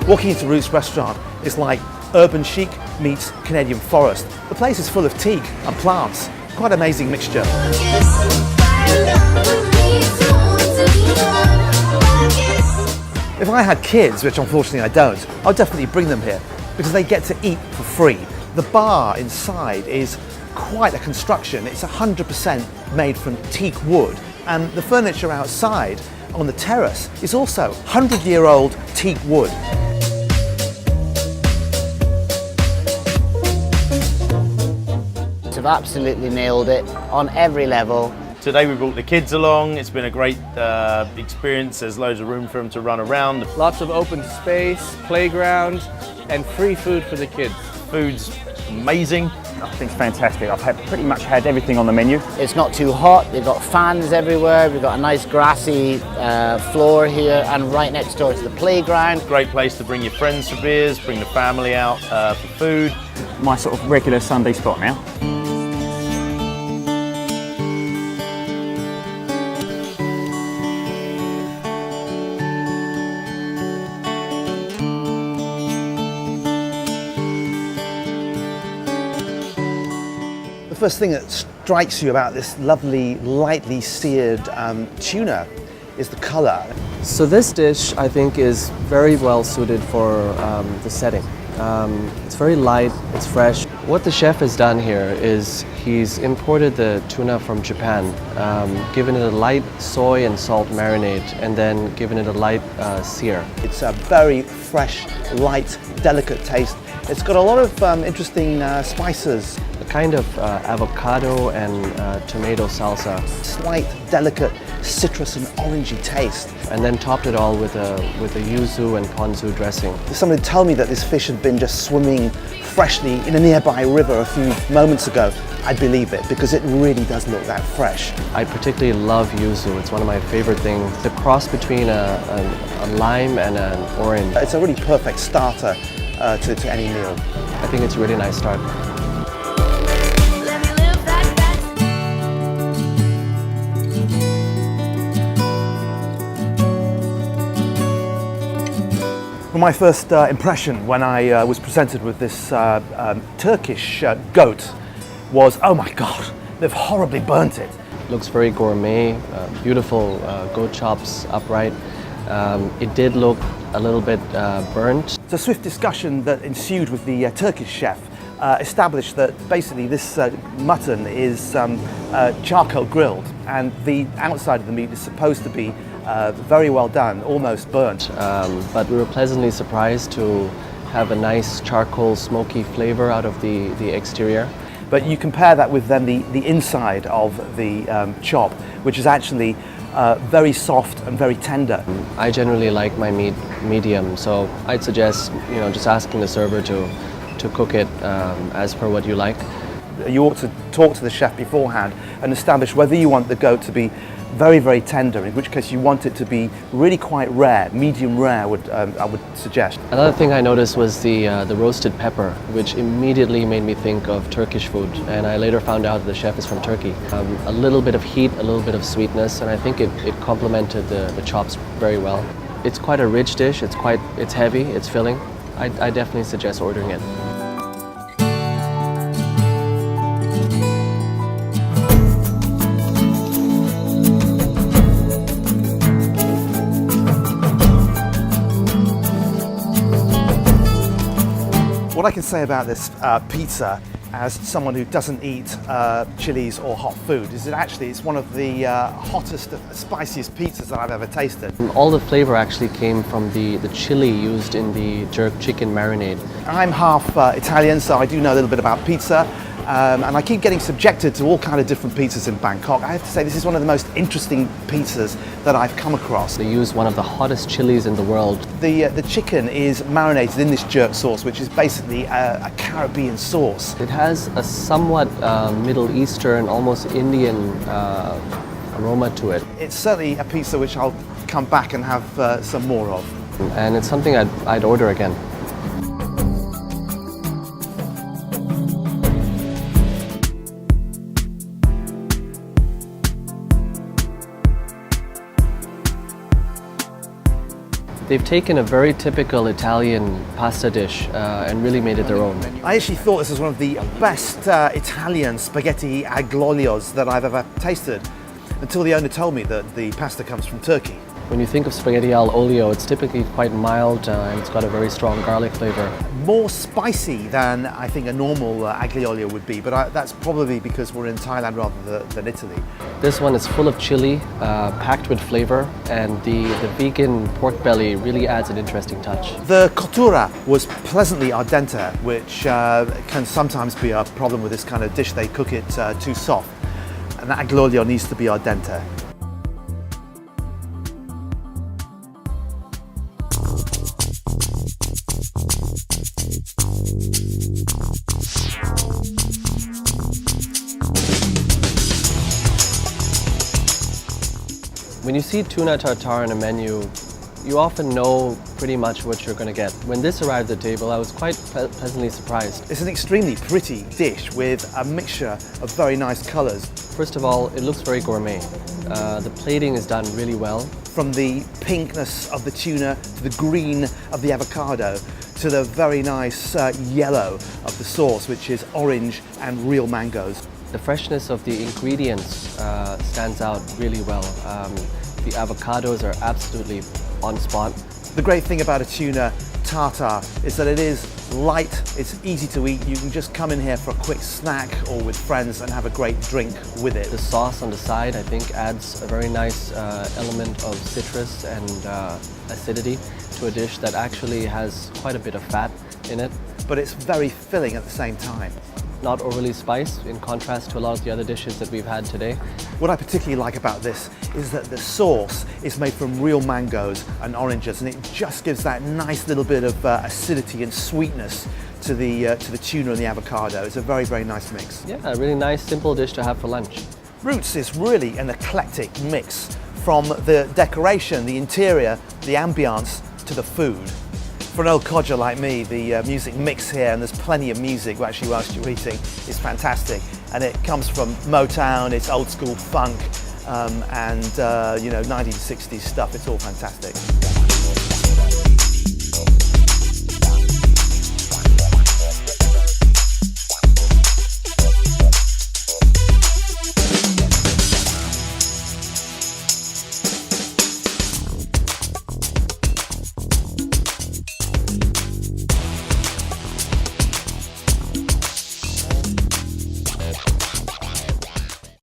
Walking into Roots restaurant is like urban chic meets Canadian forest. The place is full of teak and plants, quite an amazing mixture. If I had kids, which unfortunately I don't, I'd definitely bring them here because they get to eat for free. The bar inside is quite a construction. It's 100% made from teak wood, and the furniture outside on the terrace is also 100-year-old teak wood. They've absolutely nailed it on every level. Today we brought the kids along. It's been a great experience. There's loads of room for them to run around. Lots of open space, playground, and free food for the kids. Food's amazing. I think it's fantastic. I've pretty much had everything on the menu. It's not too hot. They've got fans everywhere. We've got a nice grassy floor here, and right next door to the playground. Great place to bring your friends for beers, bring the family out for food. My sort of regular Sunday spot now. The first thing that strikes you about this lovely, lightly seared tuna is the colour. So this dish, I think, is very well suited for the setting. It's very light, it's fresh. What the chef has done here is he's imported the tuna from Japan, given it a light soy and salt marinade, and then given it a light sear. It's a very fresh, light, delicate taste. It's got a lot of interesting spices. A kind of avocado and tomato salsa. Slight, delicate citrus and orangey taste. And then topped it all with a yuzu and ponzu dressing. If somebody told me that this fish had been just swimming freshly in a nearby river a few moments ago, I'd believe it, because it really does look that fresh. I particularly love yuzu. It's one of my favorite things. The cross between a lime and an orange. It's a really perfect starter to any meal. I think it's a really nice start. Well, my first impression when I was presented with this Turkish goat was, oh my God, they've horribly burnt it. Looks very gourmet, beautiful goat chops, upright. It did look a little bit burnt. The swift discussion that ensued with the Turkish chef established that basically this mutton is charcoal grilled, and the outside of the meat is supposed to be very well done, almost burnt. But we were pleasantly surprised to have a nice charcoal smoky flavor out of the exterior. But you compare that with then the inside of the chop, which is actually very soft and very tender. I generally like my meat medium, so I'd suggest just asking the server to cook it as per what you like. You ought to talk to the chef beforehand and establish whether you want the goat to be very, very tender, in which case you want it to be really quite rare, medium rare, I would suggest. Another thing I noticed was the roasted pepper, which immediately made me think of Turkish food, and I later found out the chef is from Turkey. A little bit of heat, a little bit of sweetness, and I think it complemented the chops very well. It's quite a rich dish, it's heavy, it's filling. I definitely suggest ordering it. What I can say about this pizza, as someone who doesn't eat chilies or hot food, is that actually it's one of the hottest, spiciest pizzas that I've ever tasted. All the flavor actually came from the chili used in the jerk chicken marinade. I'm half Italian, so I do know a little bit about pizza. And I keep getting subjected to all kind of different pizzas in Bangkok. I have to say this is one of the most interesting pizzas that I've come across. They use one of the hottest chilies in the world. The chicken is marinated in this jerk sauce, which is basically a Caribbean sauce. It has a somewhat Middle Eastern, almost Indian aroma to it. It's certainly a pizza which I'll come back and have some more of. And it's something I'd order again. They've taken a very typical Italian pasta dish and really made it their own. I actually thought this was one of the best Italian spaghetti aglolios that I've ever tasted, until the owner told me that the pasta comes from Turkey. When you think of spaghetti al olio, it's typically quite mild and it's got a very strong garlic flavor. More spicy than I think a normal aglio would be, but that's probably because we're in Thailand rather than Italy. This one is full of chili, packed with flavor, and the vegan pork belly really adds an interesting touch. The cottura was pleasantly al dente, which can sometimes be a problem with this kind of dish. They cook it too soft, and that aglio needs to be al dente. When you see tuna tartare on a menu, you often know pretty much what you're going to get. When this arrived at the table, I was quite pleasantly surprised. It's an extremely pretty dish with a mixture of very nice colours. First of all, it looks very gourmet. The plating is done really well. From the pinkness of the tuna to the green of the avocado to the very nice yellow of the sauce, which is orange and real mangoes. The freshness of the ingredients stands out really well. The avocados are absolutely on spot. The great thing about a tuna tartare is that it is light, it's easy to eat. You can just come in here for a quick snack or with friends and have a great drink with it. The sauce on the side, I think, adds a very nice element of citrus and acidity to a dish that actually has quite a bit of fat in it. But it's very filling at the same time. Not overly spiced, in contrast to a lot of the other dishes that we've had today. What I particularly like about this is that the sauce is made from real mangoes and oranges, and it just gives that nice little bit of acidity and sweetness to the tuna and the avocado. It's a very, very nice mix. Yeah, a really nice, simple dish to have for lunch. Roots is really an eclectic mix, from the decoration, the interior, the ambience, to the food. For an old codger like me, the music mix here, and there's plenty of music actually whilst you're eating, is fantastic. And it comes from Motown, it's old school funk, and 1960s stuff. It's all fantastic.